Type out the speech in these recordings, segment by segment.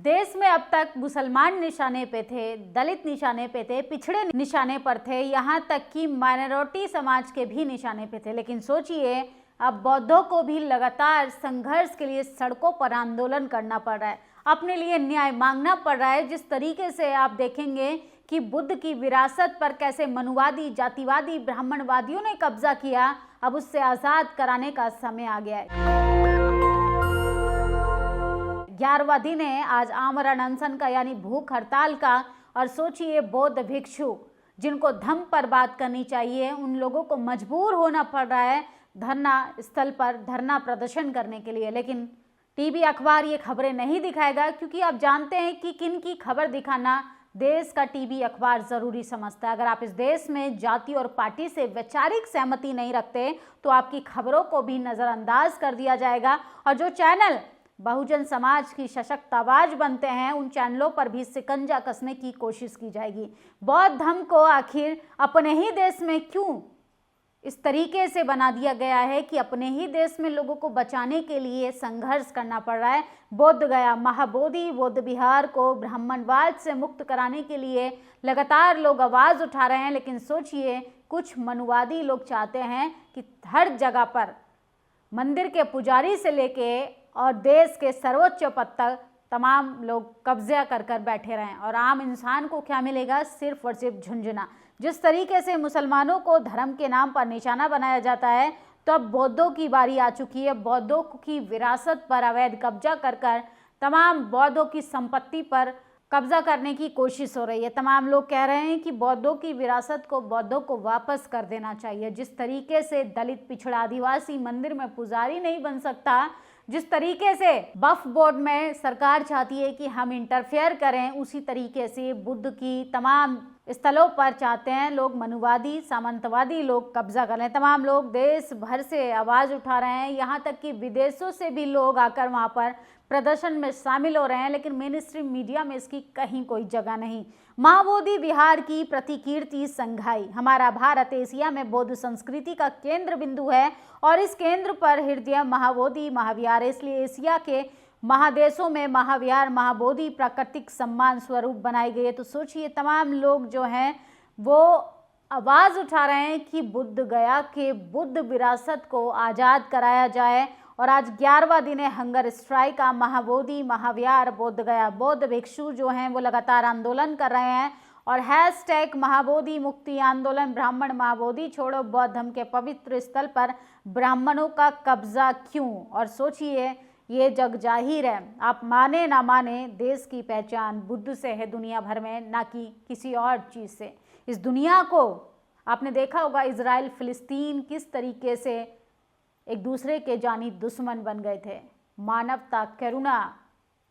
देश में अब तक मुसलमान निशाने पे थे, दलित निशाने पे थे, पिछड़े निशाने पर थे, यहाँ तक कि माइनॉरिटी समाज के भी निशाने पे थे। लेकिन सोचिए अब बौद्धों को भी लगातार संघर्ष के लिए सड़कों पर आंदोलन करना पड़ रहा है, अपने लिए न्याय मांगना पड़ रहा है। जिस तरीके से आप देखेंगे कि बुद्ध की विरासत पर कैसे मनुवादी, जातिवादी, ब्राह्मणवादियों ने कब्जा किया, अब उससे आज़ाद कराने का समय आ गया है। 11वां दिन है आज आमरण अनशन का, यानी भूख हड़ताल का। और सोचिए बौद्ध भिक्षु जिनको धम्म पर बात करनी चाहिए, उन लोगों को मजबूर होना पड़ रहा है धरना स्थल पर धरना प्रदर्शन करने के लिए। लेकिन टीवी अखबार ये खबरें नहीं दिखाएगा, क्योंकि आप जानते हैं कि किन की खबर दिखाना देश का टीवी अखबार जरूरी समझता है। अगर आप इस देश में जाति और पार्टी से वैचारिक सहमति नहीं रखते तो आपकी खबरों को भी नज़रअंदाज कर दिया जाएगा। और जो चैनल बहुजन समाज की सशक्त आवाज बनते हैं, उन चैनलों पर भी शिकंजा कसने की कोशिश की जाएगी। बौद्ध धर्म को आखिर अपने ही देश में क्यों इस तरीके से बना दिया गया है कि अपने ही देश में लोगों को बचाने के लिए संघर्ष करना पड़ रहा है। बोध गया महाबोधि बौद्ध विहार को ब्राह्मणवाद से मुक्त कराने के लिए लगातार लोग आवाज़ उठा रहे हैं। लेकिन सोचिए कुछ मनुवादी लोग चाहते हैं कि हर जगह पर मंदिर के पुजारी से लेके और देश के सर्वोच्च पद तक तमाम लोग कब्जा कर कर बैठे रहें, और आम इंसान को क्या मिलेगा? सिर्फ और सिर्फ झुंझुना। जिस तरीके से मुसलमानों को धर्म के नाम पर निशाना बनाया जाता है, तो अब बौद्धों की बारी आ चुकी है। बौद्धों की विरासत पर अवैध कब्जा कर कर तमाम बौद्धों की संपत्ति पर कब्जा करने की कोशिश हो रही है। तमाम लोग कह रहे हैं कि बौद्धों की विरासत को बौद्धों को वापस कर देना चाहिए। जिस तरीके से दलित, पिछड़ा, आदिवासी मंदिर में पुजारी नहीं बन सकता, जिस तरीके से वक्फ बोर्ड में सरकार चाहती है कि हम इंटरफेयर करें, उसी तरीके से बुद्ध की तमाम स्थलों पर चाहते हैं लोग, मनुवादी, सामंतवादी लोग कब्जा कर रहे हैं। तमाम लोग देश भर से आवाज़ उठा रहे हैं, यहाँ तक कि विदेशों से भी लोग आकर वहाँ पर प्रदर्शन में शामिल हो रहे हैं। लेकिन मेन स्ट्रीम मीडिया में इसकी कहीं कोई जगह नहीं। महाबोधि विहार की प्रतिकीर्ति संघाई। हमारा भारत एशिया में बौद्ध संस्कृति का केंद्र बिंदु है, और इस केंद्र पर हृदय महाबोधि महाविहार, इसलिए एशिया के महादेशों में महाविहार महाबोधि प्राकृतिक सम्मान स्वरूप बनाई गई है। तो सोचिए तमाम लोग जो हैं वो आवाज़ उठा रहे हैं कि बुद्ध गया के बुद्ध विरासत को आज़ाद कराया जाए। और आज 11वां दिन है हंगर स्ट्राइक का। महाबोधि महाविहार बोध गया बौद्ध भिक्षु जो हैं वो लगातार आंदोलन कर रहे हैं, और हैशटैग महाबोधि मुक्ति आंदोलन, ब्राह्मण महाबोधि छोड़ो, बौद्ध धर्म के पवित्र स्थल पर ब्राह्मणों का कब्जा क्यों? और सोचिए ये जग जाहिर है, आप माने ना माने, देश की पहचान बुद्ध से है दुनिया भर में, ना कि किसी और चीज़ से। इस दुनिया को आपने देखा होगा इजराइल फिलिस्तीन किस तरीके से एक दूसरे के जानी दुश्मन बन गए थे। मानवता, करुणा,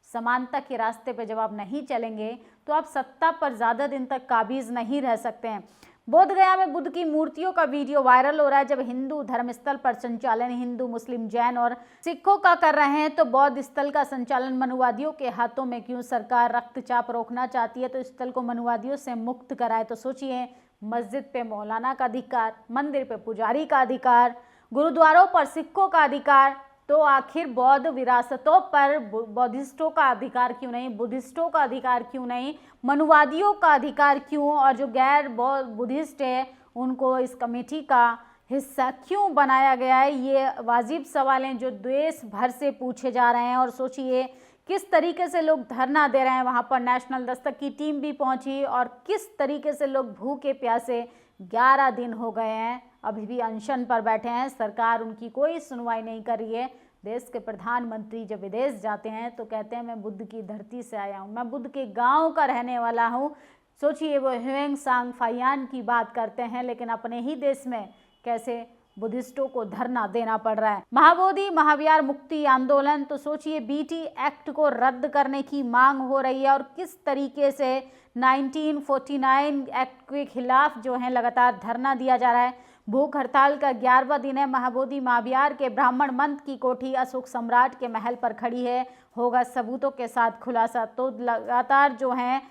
समानता के रास्ते पर जब आप नहीं चलेंगे तो आप सत्ता पर ज़्यादा दिन तक काबिज नहीं रह सकते हैं। बोध गया में बुद्ध की मूर्तियों का वीडियो वायरल हो रहा है। जब हिंदू धर्मस्थल पर संचालन हिंदू, मुस्लिम, जैन और सिखों का कर रहे हैं, तो बौद्ध स्थल का संचालन मनुवादियों के हाथों में क्यों? सरकार रक्तचाप रोकना चाहती है तो स्थल को मनुवादियों से मुक्त कराए। तो सोचिए मस्जिद पे मौलाना का अधिकार, मंदिर पे पुजारी का अधिकार, गुरुद्वारों पर सिखों का अधिकार, तो आखिर बौद्ध विरासतों पर बौद्धिस्टों का अधिकार क्यों नहीं? बुद्धिस्टों का अधिकार क्यों नहीं? मनुवादियों का अधिकार क्यों? और जो गैर बौद्ध बुद्धिस्ट है उनको इस कमेटी का हिस्सा क्यों बनाया गया है? ये वाजिब सवाल हैं जो देश भर से पूछे जा रहे हैं। और सोचिए किस तरीके से लोग धरना दे रहे हैं, वहाँ पर नेशनल दस्तक की टीम भी पहुँची, और किस तरीके से लोग भूखे प्यासे 11 दिन हो गए हैं अभी भी अनशन पर बैठे हैं। सरकार उनकी कोई सुनवाई नहीं कर रही है। देश के प्रधानमंत्री जब विदेश जाते हैं तो कहते हैं मैं बुद्ध की धरती से आया हूँ, मैं बुद्ध के गांव का रहने वाला हूँ। सोचिए वो ह्वेंग सांग फायान की बात करते हैं, लेकिन अपने ही देश में कैसे बुद्धिस्टों को धरना देना पड़ रहा है। महाबोधि महाविहार मुक्ति आंदोलन, तो सोचिए बीटी एक्ट को रद्द करने की मांग हो रही है, और किस तरीके से 1949 एक्ट के खिलाफ जो है लगातार धरना दिया जा रहा है। भूख हड़ताल का 11वां दिन है। महाबोधि महाविहार के ब्राह्मण मंत्र की कोठी अशोक सम्राट के महल पर खड़ी है, होगा सबूतों के साथ खुलासा। तो लगातार जो है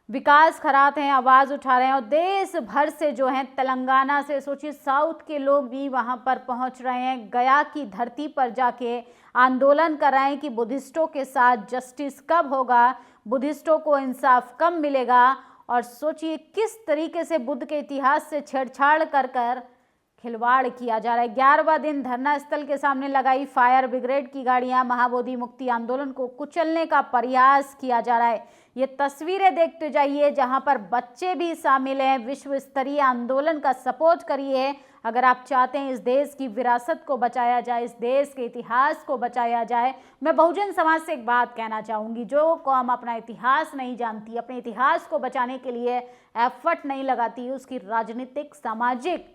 विकास खरात हैं, आवाज़ उठा रहे हैं, और देश भर से जो हैं, तेलंगाना से, सोचिए साउथ के लोग भी वहां पर पहुंच रहे हैं। गया की धरती पर जाके आंदोलन कर रहे हैं कि बुद्धिस्टों के साथ जस्टिस कब होगा, बुद्धिस्टों को इंसाफ कब मिलेगा। और सोचिए किस तरीके से बुद्ध के इतिहास से छेड़छाड़ कर खिलवाड़ किया जा रहा है। 11वां दिन धरना स्थल के सामने लगाई फायर ब्रिगेड की गाड़ियां, महाबोधि मुक्ति आंदोलन को कुचलने का प्रयास किया जा रहा है। ये तस्वीरें देखते जाइए जहां पर बच्चे भी शामिल हैं। विश्व स्तरीय आंदोलन का सपोर्ट करिए अगर आप चाहते हैं इस देश की विरासत को बचाया जाए, इस देश के इतिहास को बचाया जाए। मैं बहुजन समाज से एक बात कहना चाहूँगी, जो कौम अपना इतिहास नहीं जानती, अपने इतिहास को बचाने के लिए एफर्ट नहीं लगाती, उसकी राजनीतिक, सामाजिक,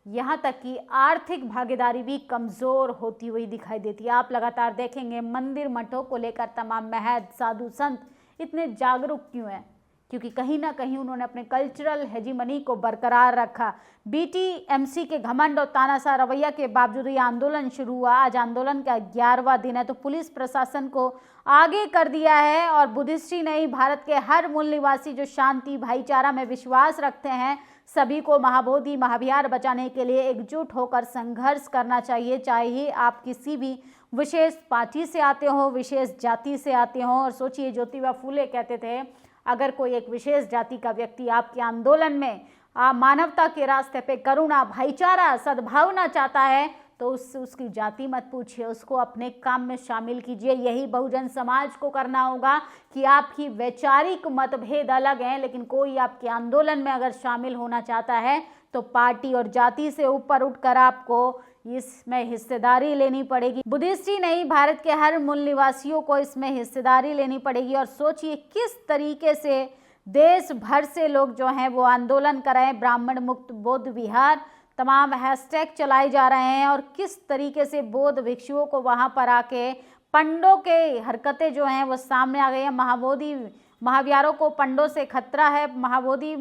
यहाँ तक कि आर्थिक भागीदारी भी कमज़ोर होती हुई दिखाई देती है। आप लगातार देखेंगे मंदिर मठों को लेकर तमाम महंत, साधु, संत इतने जागरूक क्यों हैं? क्योंकि कहीं ना कहीं उन्होंने अपने कल्चरल हेजीमनी को बरकरार रखा। बीटीएमसी के घमंड और तानाशाह रवैया के बावजूद ये आंदोलन शुरू हुआ। आज आंदोलन का 11वां दिन है, तो पुलिस प्रशासन को आगे कर दिया है। और बुद्धिस्ट ही नहीं, भारत के हर मूल निवासी जो शांति, भाईचारा में विश्वास रखते हैं, सभी को महाबोधि, महाविहार बचाने के लिए एकजुट होकर संघर्ष करना चाहिए। चाहे आप किसी भी विशेष पार्टी से आते हो, विशेष जाति से आते हो। और सोचिए ज्योतिबा फूले कहते थे, अगर कोई एक विशेष जाति का व्यक्ति आपके आंदोलन में मानवता के रास्ते पे करुणा, भाईचारा, सद्भावना चाहता है तो उसकी जाति मत पूछिए, उसको अपने काम में शामिल कीजिए। यही बहुजन समाज को करना होगा कि आपकी वैचारिक मतभेद अलग हैं, लेकिन कोई आपके आंदोलन में अगर शामिल होना चाहता है तो पार्टी और जाति से ऊपर उठकर आपको इसमें हिस्सेदारी लेनी पड़ेगी। बुद्धिस्ट ही नहीं, भारत के हर मूल निवासियों को इसमें हिस्सेदारी लेनी पड़ेगी। और सोचिए किस तरीके से देश भर से लोग जो हैं वो आंदोलन कर रहे हैं। ब्राह्मण मुक्त बौद्ध विहार, तमाम हैशटैग चलाए जा रहे हैं। और किस तरीके से बौद्ध भिक्षुओं को वहां पर आके पंडों के हरकतें जो हैं वो सामने आ गई हैं। महाबोधि महाविहारों को पंडों से खतरा है। महाबोधि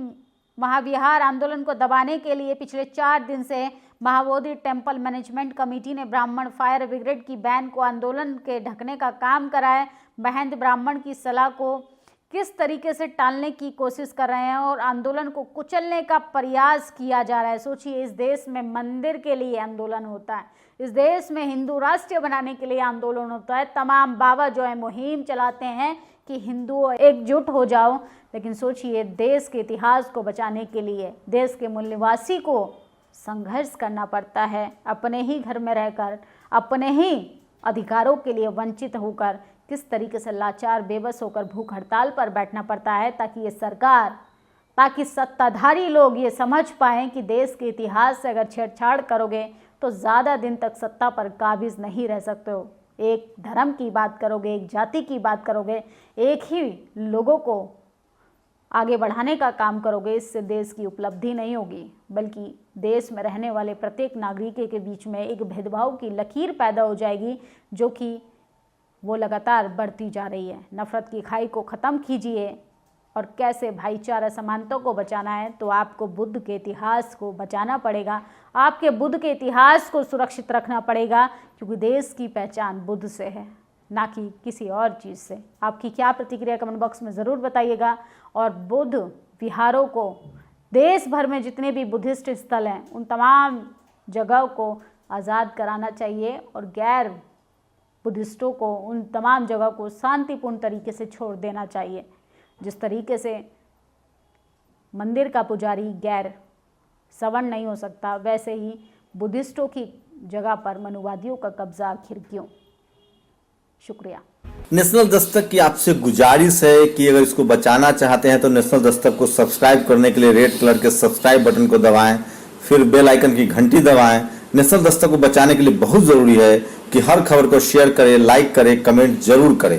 महाविहार आंदोलन को दबाने के लिए पिछले 4 दिन से महाबोधि टेम्पल मैनेजमेंट कमेटी ने ब्राह्मण फायर ब्रिगेड की बैन को आंदोलन के ढकने का काम करा है। महंत ब्राह्मण की सलाह को किस तरीके से टालने की कोशिश कर रहे हैं और आंदोलन को कुचलने का प्रयास किया जा रहा है। सोचिए इस देश में मंदिर के लिए आंदोलन होता है, इस देश में हिंदू राष्ट्र बनाने के लिए आंदोलन होता है। तमाम बाबा जो है मुहिम चलाते हैं कि हिंदुओं एकजुट हो जाओ, लेकिन सोचिए देश के इतिहास को बचाने के लिए देश के मूल निवासी को संघर्ष करना पड़ता है। अपने ही घर में रहकर, अपने ही अधिकारों के लिए वंचित होकर किस तरीके से लाचार, बेबस होकर भूख हड़ताल पर बैठना पड़ता है, ताकि ये सरकार, ताकि सत्ताधारी लोग ये समझ पाएं कि देश के इतिहास से अगर छेड़छाड़ करोगे तो ज़्यादा दिन तक सत्ता पर काबिज नहीं रह सकते हो। एक धर्म की बात करोगे, एक जाति की बात करोगे, एक ही लोगों को आगे बढ़ाने का काम करोगे, इससे देश की उपलब्धि नहीं होगी, बल्कि देश में रहने वाले प्रत्येक नागरिक के बीच में एक भेदभाव की लकीर पैदा हो जाएगी, जो कि वो लगातार बढ़ती जा रही है। नफरत की खाई को ख़त्म कीजिए और कैसे भाईचारा, समानता को बचाना है तो आपको बुद्ध के इतिहास को बचाना पड़ेगा, आपके बुद्ध के इतिहास को सुरक्षित रखना पड़ेगा, क्योंकि देश की पहचान बुद्ध से है, ना कि किसी और चीज़ से। आपकी क्या प्रतिक्रिया कमेंट बॉक्स में ज़रूर बताइएगा। और बुद्ध विहारों को, देश भर में जितने भी बुद्धिस्ट स्थल हैं उन तमाम जगहों को आज़ाद कराना चाहिए और गैर बुद्धिस्टों को उन तमाम जगह को शांतिपूर्ण तरीके से छोड़ देना चाहिए। जिस तरीके से मंदिर का पुजारी गैर सवर्ण नहीं हो सकता, वैसे ही बुद्धिस्टों की जगह पर मनुवादियों का कब्जा आखिर क्यों? शुक्रिया। नेशनल दस्तक की आपसे गुजारिश है कि अगर इसको बचाना चाहते हैं तो नेशनल दस्तक को सब्सक्राइब करने के लिए रेड कलर के सब्सक्राइब बटन को दबाएं, फिर बेल आइकन की घंटी दबाएं। नेशनल दस्तक को बचाने के लिए बहुत जरूरी है कि हर खबर को शेयर करें, लाइक करें, कमेंट जरूर करें।